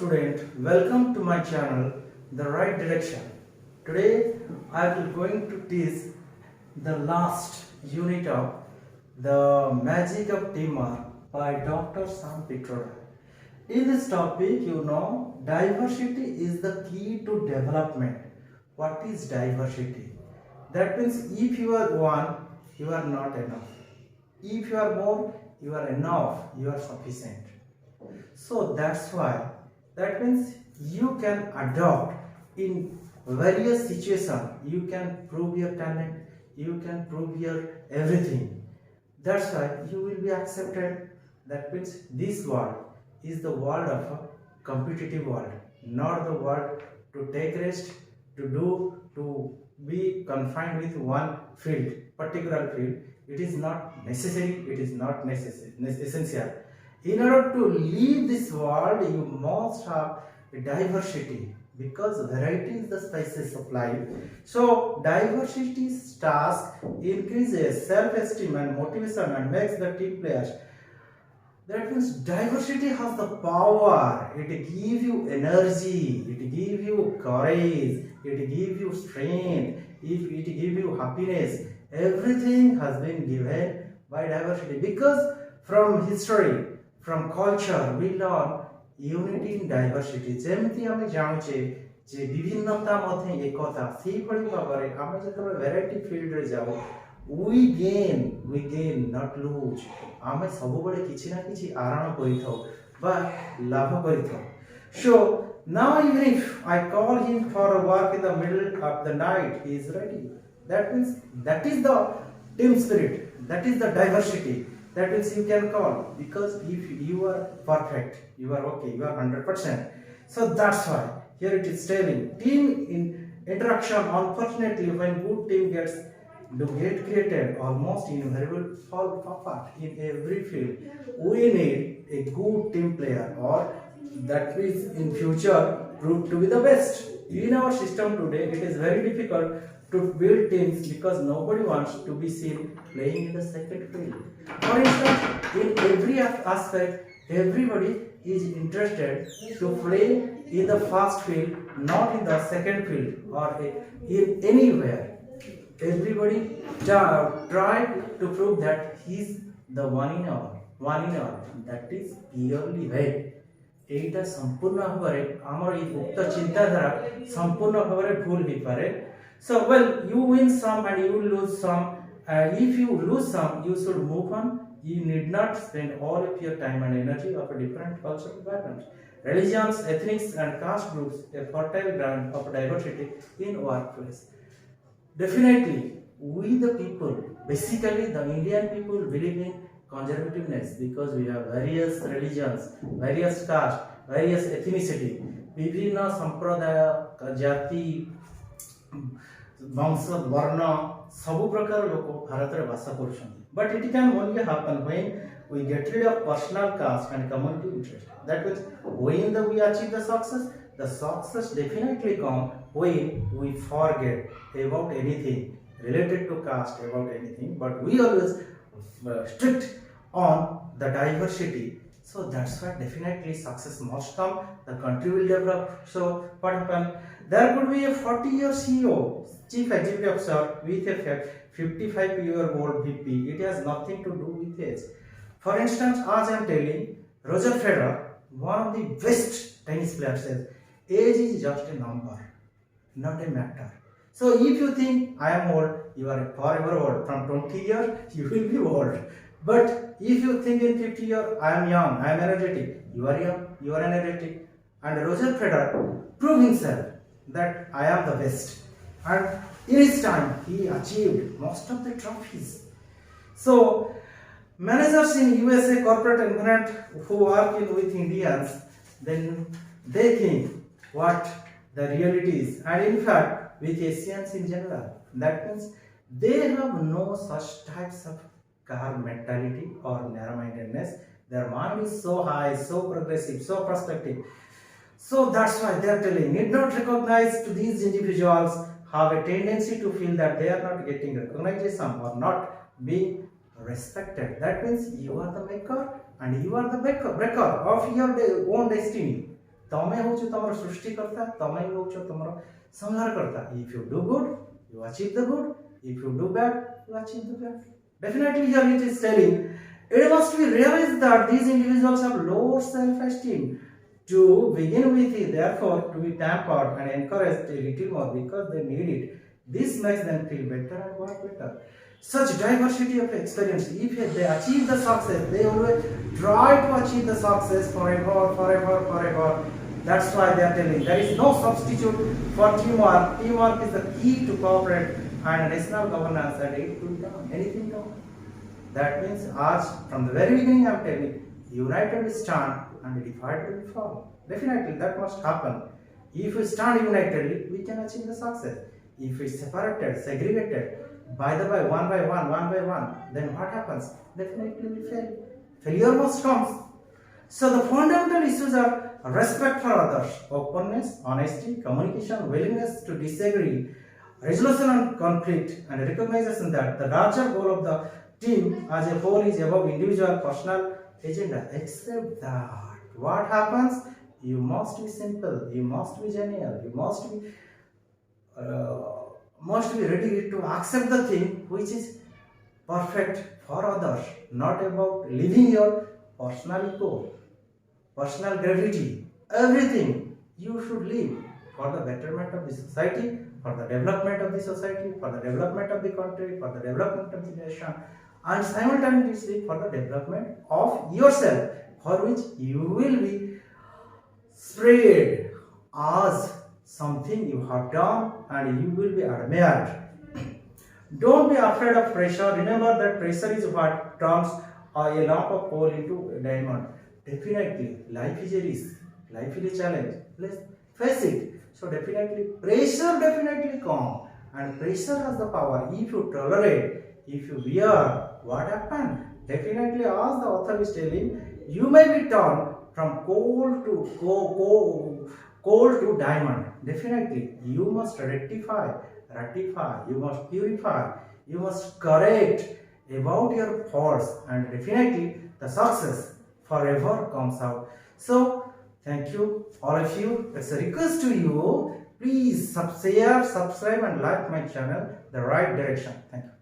student, welcome to my channel The Right Direction. Today I will going to teach the last unit of The Magic of Teamwork by Dr. Sam Pitroda. In this topic, diversity is the key to development. What is diversity? That means if you are one, you are not enough. If you are more, you are enough, you are sufficient. So that's why, that means you can adopt in various situations, you can prove your talent, you can prove your everything. That's why you will be accepted. That means this world is the world of a competitive world, not the world to take rest, to be confined with one field, particular field. It is not necessary, it is not essential. In order to live this world, you must have a diversity, because variety is the spices of life. So diversity's task increases self-esteem and motivation and makes the team players. That means diversity has the power. It gives you energy, it gives you courage, it gives you strength, it gives you happiness. Everything has been given by diversity, because from history, from culture, we learn unity in diversity. जेमती आमे जानुचे जे विभिन्नता मध्य एकता सेही भली भाबरे आमे जतबे variety field रे जाओ we gain not lose. आमे सब बळे किछि ना किछि आराम करिथौ बा लाभ करिथौ. So now even if I call him for a walk in the middle of the night, he is ready. That means that is the team spirit, that is the diversity. That means you can call, because if you are perfect, you are okay, you are 100%. So that's why here it is telling team in interaction. Unfortunately, when good team gets created, almost invariably fall apart in every field. We need a good team player, or that is in future prove to be the best. In our system today, it is very difficult to build teams, because nobody wants to be seen playing in the second field. For instance, in every aspect, everybody is interested to play in the first field, not in the second field or in anywhere. Everybody try to prove that he is the one in all. That is purely right. एटा संपूर्ण भाବରେ ଆମର এই ଉକ୍ତ ଚିନ୍ତାଧାରା संपूर्ण भाବରେ भूल হৈ পারে. So well, you win some and you lose some. If you lose some, you should move on. You need not spend all of your time and energy of a different cultural backgrounds, religions, ethnics, and caste groups. A fertile ground of diversity in workplace. Definitely, we the people, basically the Indian people, believe in conservativeness, because we have various religions, various caste, various ethnicity, विभिन्न संप्रदाय, जाति, वंश, वर्ण, सब प्रकार लोक भारत रे वास करुछन. But it can only happen when we get rid of personal caste and community interest. That means when we achieve the success definitely come when we forget about anything related to caste, about anything, but we always strict on the diversity. So that's why definitely success must come, the country will develop. So what happened? There could be a 40-year CEO, Chief Executive Officer, with a 55-year-old VP. It has nothing to do with age. For instance, as I am telling, Roger Federer, one of the best tennis players, says, age is just a number, not a matter. So if you think I am old, you are forever old. From 20 years, you will be old. But if you think in 50 years, I am young, I am energetic, you are young, you are energetic. And Roger Federer proved himself that I am the best. And in his time, he achieved most of the trophies. So managers in USA corporate environment who work with Indians, then they think what the reality is. And in fact, with Asians in general, that means they have no such types of car mentality or narrow-mindedness. Their mind is so high, so progressive, so prospective. So that's why they are telling, need not recognize to these individuals have a tendency to feel that they are not getting recognition or not being respected. That means you are the maker and you are the breaker of your own destiny. तमे हो तमर सृष्टिकर्ता, तमे हो तमर संहारकर्ता. If you do good, you achieve the good. If you do bad, you achieve the bad. Definitely here it is telling, it must be realized that these individuals have low self-esteem to begin with, therefore to be pampered and encouraged a little more because they need it. This makes them feel better and work better. Such diversity of experience, if they achieve the success, they always try to achieve the success forever, forever, forever. That's why they are telling there is no substitute for teamwork. Teamwork is the key to corporate and national governance, and it will done anything done. That means as from the very beginning I am telling, united we stand and divided we fall. Definitely that must happen. If we stand unitedly, we can achieve the success. If we separated, segregated, by one, then what happens? Definitely we fail. Failure must come. So the fundamental issues are respect for others, openness, honesty, communication, willingness to disagree, resolution of conflict, and recognition that the larger goal of the team as a whole is above individual personal agenda. Except that, what happens? You must be simple, you must be genuine, you must be ready to accept the thing which is perfect for others, not about living your personal ego, personal gravity. Everything you should live for the betterment of the society, for the development of the society, for the development of the country, for the development of the nation, and simultaneously for the development of yourself, for which you will be spread as something you have done and you will be admired. Don't be afraid of pressure. Remember that pressure is what turns a lump of coal into a diamond. Definitely, life is a risk, life is a challenge. Let's face it. So definitely, pressure definitely comes, and pressure has the power. If you tolerate, if you bear, what happens? Definitely, as the author is telling, you may be turned from coal to diamond. Definitely, you must ratify, you must purify, you must correct about your faults, and definitely the success forever comes out. So, thank you, all of you. It's a request to you. Please share, subscribe, and like my channel, The Right Direction. Thank you.